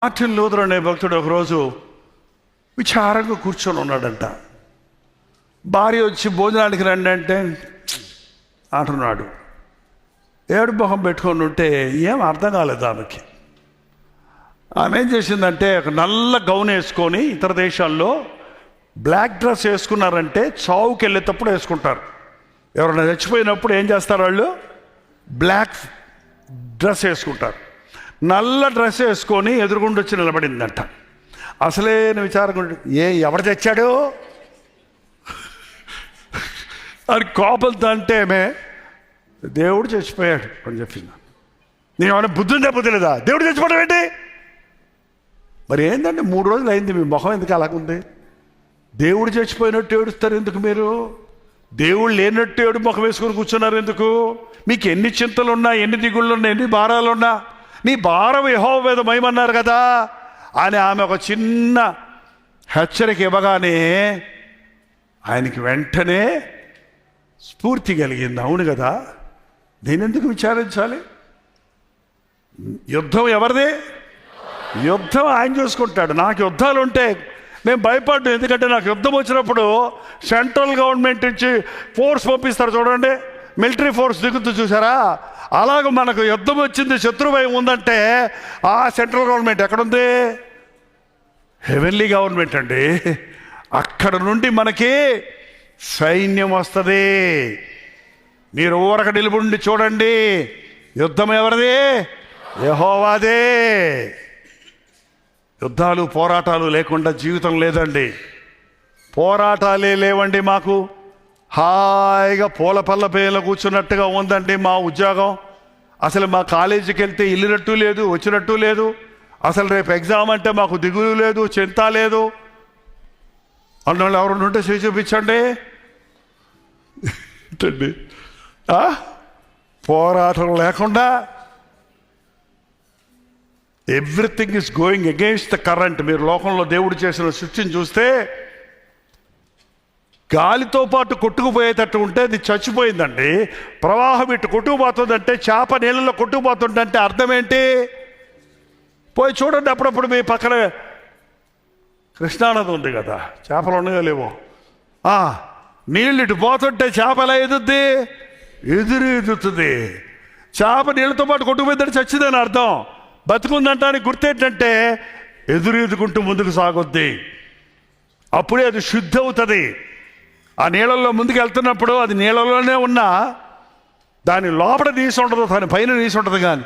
Martin Luther అనే భక్తుడు ఒకరోజు విచారంగా కూర్చొని ఉన్నాడంట. భార్య వచ్చి భోజనానికి రండి అంటే అంటున్నాడు. ఏడు మొహం పెట్టుకొని ఉంటే ఏం అర్థం కాలేదు ఆమెకి. ఆమె ఏం చేసిందంటే ఒక నల్ల గౌన్ వేసుకొని, ఇతర దేశాల్లో బ్లాక్ డ్రెస్ వేసుకున్నారంటే చావుకి వెళ్ళేటప్పుడు వేసుకుంటారు. ఎవరైనా చచ్చిపోయినప్పుడు ఏం చేస్తారు, వాళ్ళు బ్లాక్ డ్రెస్ వేసుకుంటారు. నల్ల డ్రెస్ వేసుకొని ఎదురుగుండి వచ్చి నిలబడిందంట. అసలే విచారంగా ఎవరు తెచ్చాడు అని కోపంతో అంటే దేవుడు చచ్చిపోయాడు అని చెప్పింది. నేను ఏమైనా బుద్ధుందే బుద్ధి దేవుడు చచ్చిపోవడం ఏంటి? మరి ఏంటంటే 3 రోజులు అయింది, మీ ముఖం ఎందుకు అలాగుంది? దేవుడు చచ్చిపోయినట్టు ఏడుస్తారు ఎందుకు మీరు? దేవుడు లేనట్టు ఏడు ముఖం వేసుకొని కూర్చున్నారు ఎందుకు? మీకు ఎన్ని చింతలున్నా, ఎన్ని దిగుళ్ళున్నా, ఎన్ని భారాలున్నా, నీ భారం యెహోవా మీద మహిమన్నారు కదా అని ఆమె ఒక చిన్న హెచ్చరిక ఇవ్వగానే ఆయనకి వెంటనే స్ఫూర్తి కలిగింది. అవును కదా, నేనెందుకు విచారించాలి? యుద్ధం ఎవరిది? యుద్ధం ఆయన చూసుకుంటాడు. నాకు యుద్ధాలు ఉంటే నేను భయపడ్డా. ఎందుకంటే నాకు యుద్ధం వచ్చినప్పుడు సెంట్రల్ గవర్నమెంట్ నుంచి ఫోర్స్ పంపిస్తారు చూడండి, మిలిటరీ ఫోర్స్ దిగుతుంది చూసారా? అలాగ మనకు యుద్ధం వచ్చింది, శత్రుభయం ఉందంటే ఆ సెంట్రల్ గవర్నమెంట్ ఎక్కడుంది? హెవెన్లీ గవర్నమెంట్ అండి. అక్కడ నుండి మనకి సైన్యం వస్తుంది. మీరు ఊరక నిలబడి చూడండి, యుద్ధం ఎవరిది? యెహోవాదే. యుద్ధాలు పోరాటాలు లేకుండా జీవితం లేదండి. పోరాటాలే లేవండి మాకు. హాయిగా పూల పళ్ళ పేర్లు కూర్చున్నట్టుగా ఉందండి మా ఉద్యోగం. అసలు మా కాలేజీకి వెళ్తే వెళ్ళినట్టు లేదు, వచ్చినట్టు లేదు. అసలు రేపు ఎగ్జామ్ అంటే మాకు దిగులు లేదు, చింత లేదు అన్నోళ్ళు ఎవరు ఉంటే చేసి చూపించండి. పోరాటం లేకుండా everything is going against the current. మీరు లోకంలో దేవుడు చేసిన సృష్టిని చూస్తే గాలితో పాటు కొట్టుకుపోయేటట్టు ఉంటే అది చచ్చిపోయిందండి. ప్రవాహం ఇటు కొట్టుకుపోతుందంటే, చేప నీళ్ళలో కొట్టుకుపోతుందంటే అర్థం ఏంటి? పోయి చూడండి అప్పుడప్పుడు మీ పక్కన కృష్ణానది ఉంది కదా, చేపలు ఉన్నాయో లేవో. నీళ్ళు ఇటు పోతుంటే చేప ఎలా ఎదుద్ది? ఎదురుతుంది. చేప నీళ్ళతో పాటు కొట్టుకుపోయిందంటే చచ్చిందని అర్థం. బతుకుందంటానికి గుర్తేంటంటే ఎదురుకుంటూ ముందుకు సాగుద్ది. అప్పుడే అది శుద్ధి అవుతుంది. ఆ నీళ్ళల్లో ముందుకు వెళ్తున్నప్పుడు అది నీళ్ళలోనే ఉన్నా దాని లోపల నీసి ఉండదు, దాని పైన నీసి ఉంటుంది. కానీ